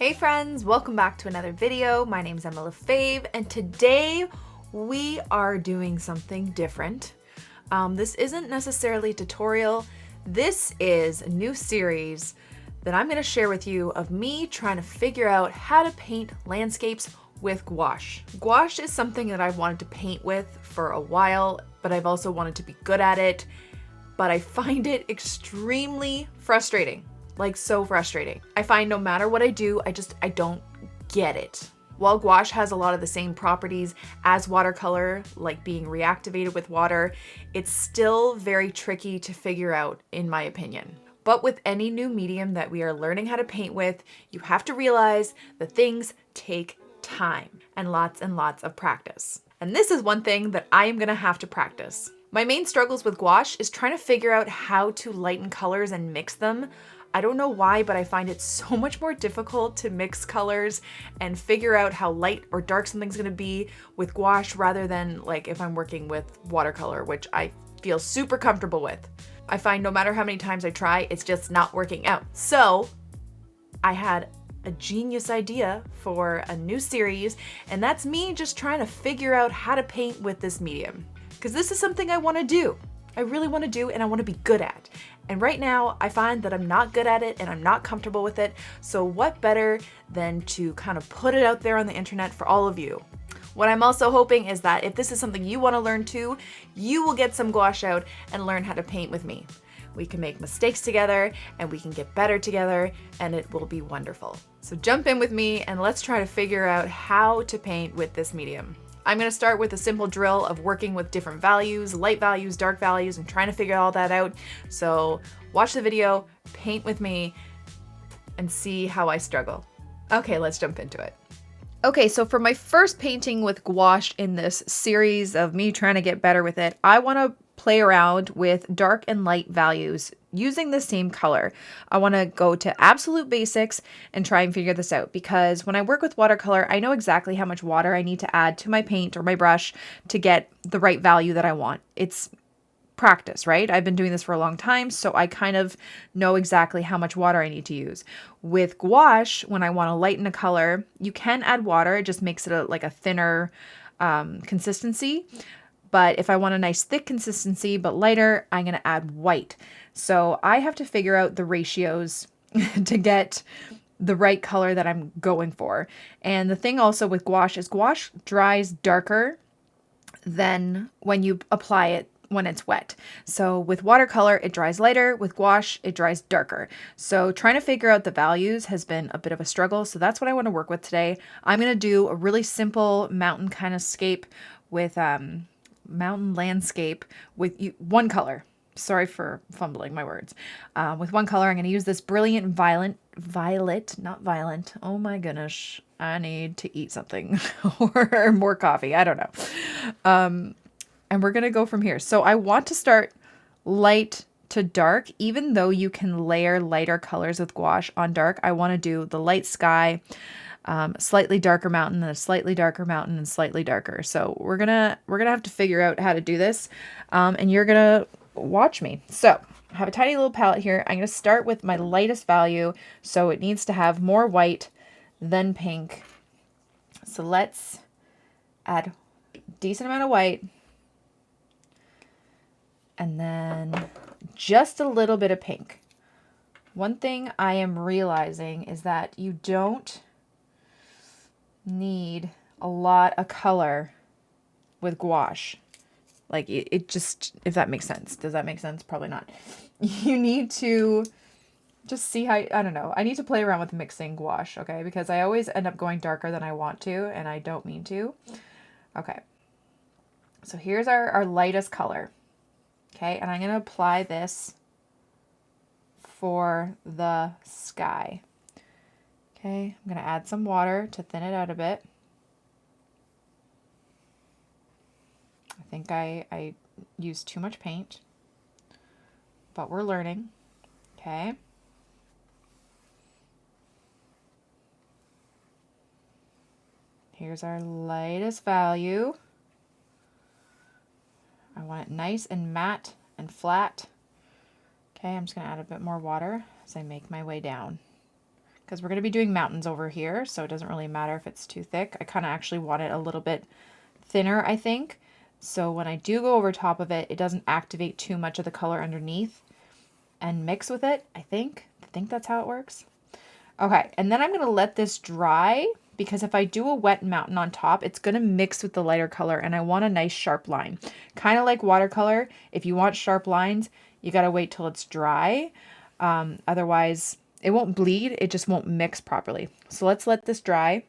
Hey friends, welcome back to another video. My name's Lefebvre, and today we are doing something different. This isn't necessarily a tutorial. This is a new series that I'm gonna share with you of me trying to figure out how to paint landscapes with gouache. Gouache is something that I've wanted to paint with for a while, but I've also wanted to be good at it, but I find it extremely frustrating. Like, so frustrating. I find no matter what I do, I don't get it. While gouache has a lot of the same properties as watercolor, like being reactivated with water, it's still very tricky to figure out, in my opinion. But with any new medium that we are learning how to paint with, you have to realize that things take time and lots of practice. And this is one thing that I am gonna have to practice. My main struggles with gouache is trying to figure out how to lighten colors and mix them. I don't know why, but I find it so much more difficult to mix colors and figure out how light or dark something's gonna be with gouache rather than like if I'm working with watercolor, which I feel super comfortable with. I find no matter how many times I try, it's just not working out. So I had a genius idea for a new series, and that's me just trying to figure out how to paint with this medium. Because this is something I wanna do. I really wanna do and I wanna be good at. And right now, I find that I'm not good at it and I'm not comfortable with it. So what better than to kind of put it out there on the internet for all of you. What I'm also hoping is that if this is something you want to learn too, you will get some gouache out and learn how to paint with me. We can make mistakes together and we can get better together and it will be wonderful. So jump in with me and let's try to figure out how to paint with this medium. I'm gonna start with a simple drill of working with different values, light values, dark values, and trying to figure all that out. So watch the video, paint with me, and see how I struggle. Okay, let's jump into it. Okay, so for my first painting with gouache in this series of me trying to get better with it, I wanna play around with dark and light values using the same color. I want to go to absolute basics and try and figure this out because when I work with watercolor, I know exactly how much water I need to add to my paint or my brush to get the right value that I want. It's practice, right? I've been doing this for a long time, so I kind of know exactly how much water I need to use. With gouache, when I want to lighten a color, you can add water. It just makes it like a thinner consistency. But if I want a nice thick consistency but lighter, I'm going to add white. So I have to figure out the ratios to get the right color that I'm going for. And the thing also with gouache is gouache dries darker than when you apply it when it's wet. So with watercolor, it dries lighter. With gouache, it dries darker. So trying to figure out the values has been a bit of a struggle. So that's what I want to work with today. I'm going to do a really simple mountain kind of scape with mountain landscape with one color. Sorry for fumbling my words. With one color, I'm going to use this brilliant violet, not violent. Oh my goodness. I need to eat something or more coffee. I don't know. And we're going to go from here. So I want to start light to dark, even though you can layer lighter colors with gouache on dark. I want to do the light sky, slightly darker mountain, and a slightly darker mountain, and slightly darker. So we're gonna have to figure out how to do this, and you're gonna watch me. So I have a tiny little palette here. I'm gonna start with my lightest value, so it needs to have more white than pink. So let's add a decent amount of white, and then just a little bit of pink. One thing I am realizing is that you don't need a lot of color with gouache. Like it just, if that makes sense. Does that make sense? Probably not. You need to just see how, I don't know. I need to play around with mixing gouache, okay? Because I always end up going darker than I want to, and I don't mean to. Okay. So here's our lightest color. Okay, and I'm going to apply this for the sky. Okay, I'm going to add some water to thin it out a bit. I think I used too much paint, but we're learning. Okay. Here's our lightest value. I want it nice and matte and flat. Okay, I'm just going to add a bit more water as I make my way down. because we're going to be doing mountains over here, so it doesn't really matter if it's too thick. I kind of actually want it a little bit thinner, I think. So when I do go over top of it, it doesn't activate too much of the color underneath and mix with it, I think. I think that's how it works. Okay, and then I'm going to let this dry, because if I do a wet mountain on top, it's going to mix with the lighter color, and I want a nice sharp line. Kind of like watercolor, if you want sharp lines, you got to wait till it's dry. Otherwise, it won't bleed, it just won't mix properly. So let's let this dry,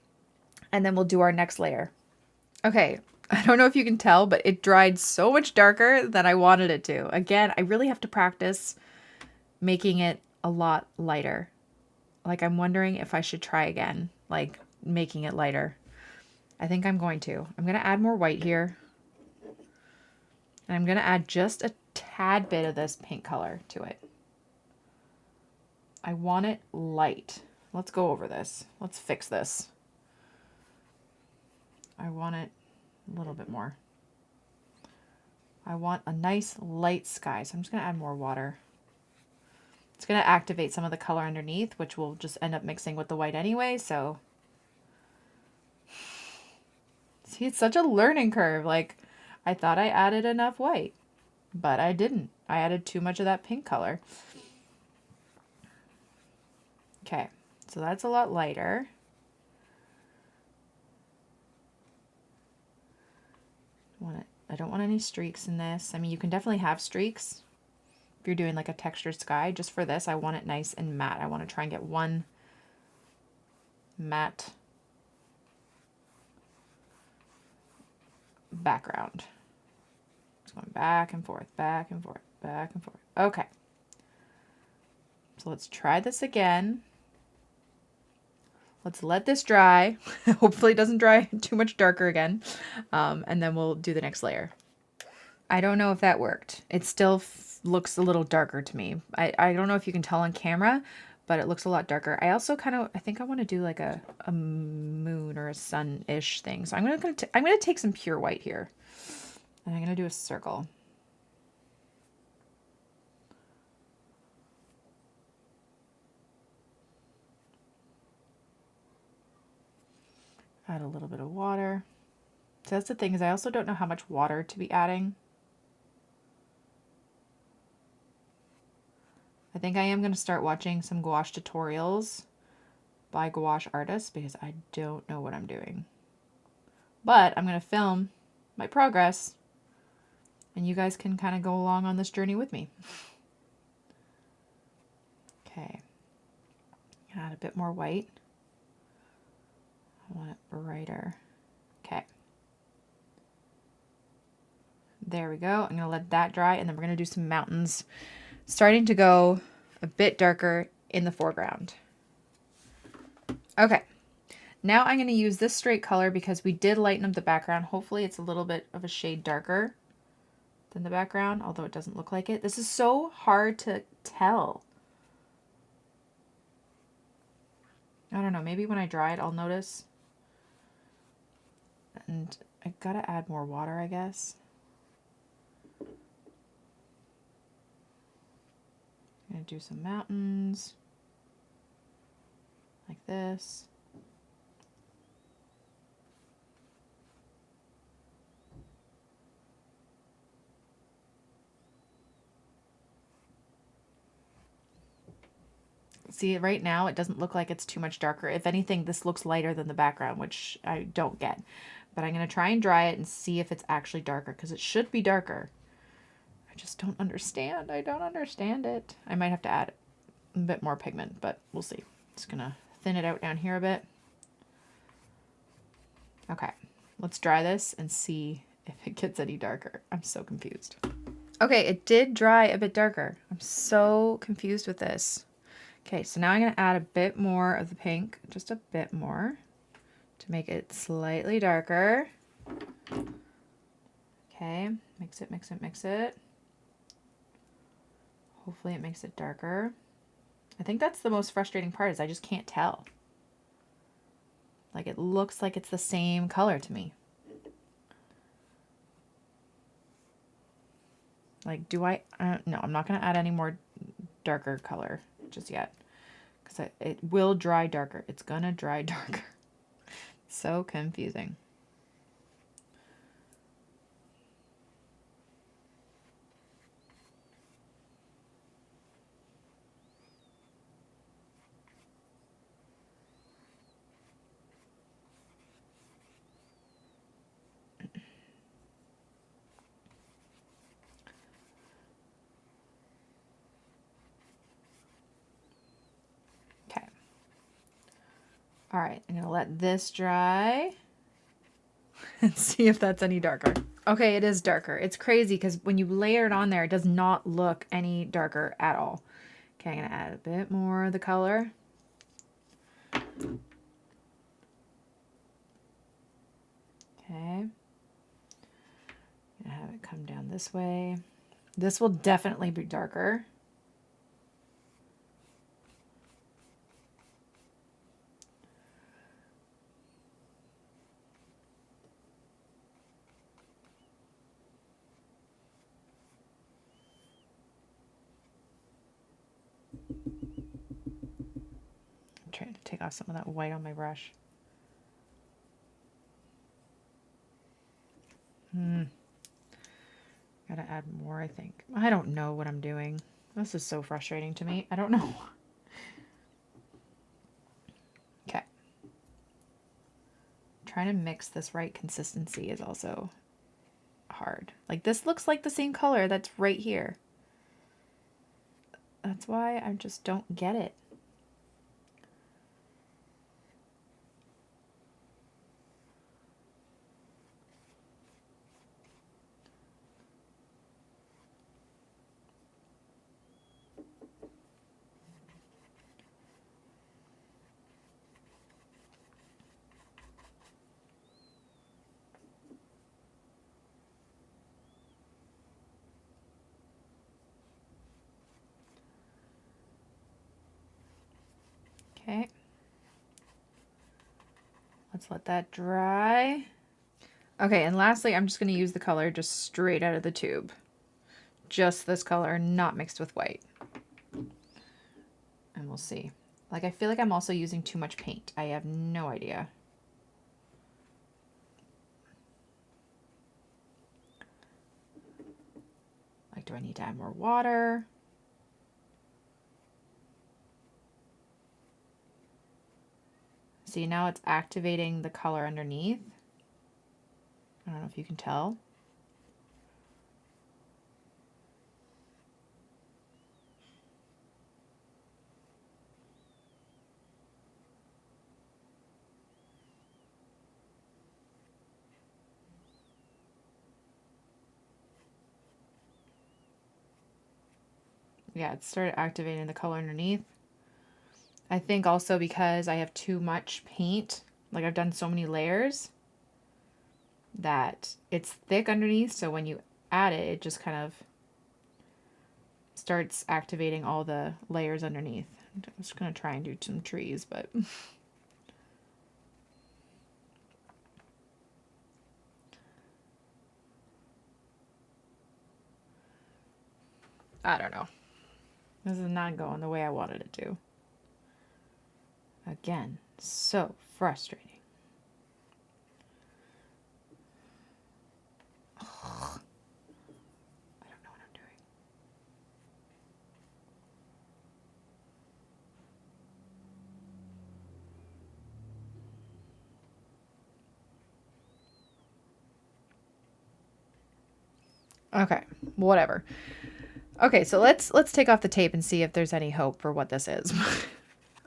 and then we'll do our next layer. Okay, I don't know if you can tell, but it dried so much darker than I wanted it to. Again, I really have to practice making it a lot lighter. Like, I'm wondering if I should try again, like making it lighter. I think I'm going to. I'm going to add more white here. And I'm going to add just a tad bit of this pink color to it. I want it light. Let's go over this. Let's fix this. I want it a little bit more. I want a nice light sky, so I'm just going to add more water. It's going to activate some of the color underneath, which will just end up mixing with the white anyway, so. See, it's such a learning curve. Like, I thought I added enough white, but I didn't. I added too much of that pink color. Okay, so that's a lot lighter. I don't want any streaks in this. I mean, you can definitely have streaks if you're doing like a textured sky. Just for this, I want it nice and matte. I want to try and get one matte background. It's going back and forth, back and forth, back and forth. Okay. So let's try this again. Let's let this dry. Hopefully it doesn't dry too much darker again. And then we'll do the next layer. I don't know if that worked. It still looks a little darker to me. I don't know if you can tell on camera, but it looks a lot darker. I also I think I want to do like a moon or a sun-ish thing. So I'm gonna take some pure white here, and I'm gonna do a circle. Add a little bit of water. So that's the thing, is I also don't know how much water to be adding. I think I am going to start watching some gouache tutorials by gouache artists, because I don't know what I'm doing. But I'm going to film my progress, and you guys can kind of go along on this journey with me. Okay. Add a bit more white. I want it brighter. Okay. There we go. I'm going to let that dry, and then we're going to do some mountains, starting to go a bit darker in the foreground. Okay. Now I'm going to use this straight color because we did lighten up the background. Hopefully it's a little bit of a shade darker than the background, although it doesn't look like it. This is so hard to tell. I don't know. Maybe when I dry it, I'll notice. And I gotta add more water, I guess. I'm gonna do some mountains like this. See, right now it doesn't look like it's too much darker. If anything, this looks lighter than the background, which I don't get. But I'm going to try and dry it and see if it's actually darker, because it should be darker. I just don't understand. I don't understand it. I might have to add a bit more pigment, but we'll see. Just going to thin it out down here a bit. Okay, let's dry this and see if it gets any darker. I'm so confused. Okay, it did dry a bit darker. I'm so confused with this. Okay, so now I'm going to add a bit more of the pink, just a bit more, to make it slightly darker. Okay, mix it, mix it, mix it. Hopefully it makes it darker. I think that's the most frustrating part, is I just can't tell. Like, it looks like it's the same color to me. Like, do I, no, I'm not going to add any more darker color just yet, because it will dry darker. It's gonna dry darker. So confusing. Okay. All right, I'm gonna let this dry and see if that's any darker. Okay, it is darker. It's crazy because when you layer it on there, it does not look any darker at all. Okay, I'm gonna add a bit more of the color. Okay. Gonna have it come down this way. This will definitely be darker. I'm trying to take off some of that white on my brush. Gotta add more, I think. I don't know what I'm doing. This is so frustrating to me. I don't know. Okay. Trying to mix this right consistency is also hard. Like this looks like the same color that's right here. That's why I just don't get it. Okay. Let's let that dry. Okay, and lastly, I'm just going to use the color just straight out of the tube. Just this color, not mixed with white. And we'll see. Like, I feel like I'm also using too much paint. I have no idea. Like, do I need to add more water? See, now it's activating the color underneath. I don't know if you can tell. Yeah, it started activating the color underneath. I think also because I have too much paint, like I've done so many layers, that it's thick underneath, so when you add it, it just kind of starts activating all the layers underneath. I'm just going to try and do some trees, but... I don't know. This is not going the way I wanted it to. Again, so frustrating. Ugh. I don't know what I'm doing. Okay, whatever. Okay, so let's take off the tape and see if there's any hope for what this is.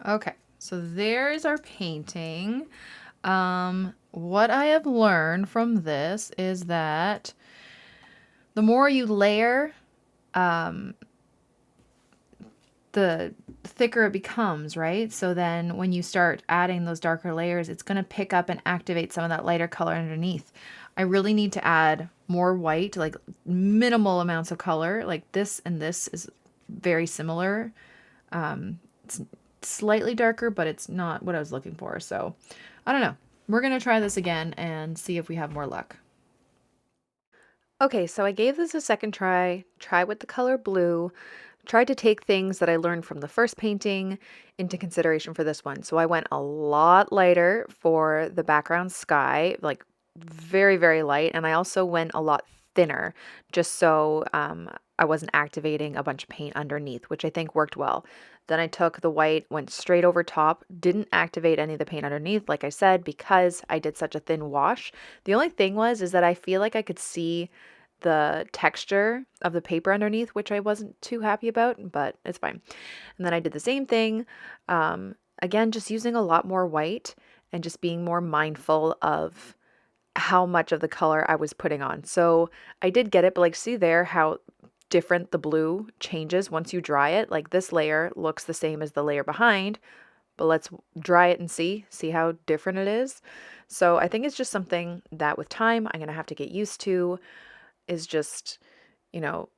Okay, so there's our painting. What I have learned from this is that the more you layer, the thicker it becomes, right? So then when you start adding those darker layers, it's going to pick up and activate some of that lighter color underneath. I really need to add more white, like minimal amounts of color. Like this and this is very similar. It's slightly darker, but it's not what I was looking for. So I don't know. We're going to try this again and see if we have more luck. Okay, so I gave this a second try with the color blue. tried to take things that I learned from the first painting into consideration for this one. So I went a lot lighter for the background sky, like very, very light. And I also went a lot thinner just so I wasn't activating a bunch of paint underneath, which I think worked well. Then I took the white, went straight over top, didn't activate any of the paint underneath, like I said, because I did such a thin wash. The only thing is that I feel like I could see the texture of the paper underneath, which I wasn't too happy about, but it's fine. And then I did the same thing, again, just using a lot more white and just being more mindful of how much of the color I was putting on. So I did get it, but like see there how different the blue changes once you dry it. Like this layer looks the same as the layer behind, but let's dry it and see how different it is. So I think it's just something that with time I'm going to have to get used to, is just,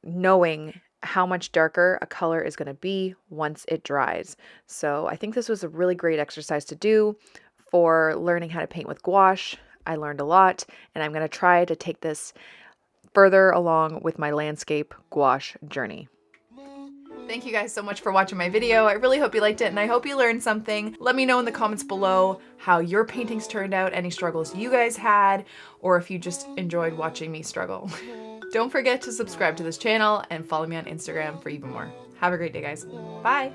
knowing how much darker a color is going to be once it dries. So I think this was a really great exercise to do for learning how to paint with gouache. I learned a lot, and I'm going to try to take this further along with my landscape gouache journey. Thank you guys so much for watching my video. I really hope you liked it and I hope you learned something. Let me know in the comments below how your paintings turned out, any struggles you guys had, or if you just enjoyed watching me struggle. Don't forget to subscribe to this channel and follow me on Instagram for even more. Have a great day, guys. Bye.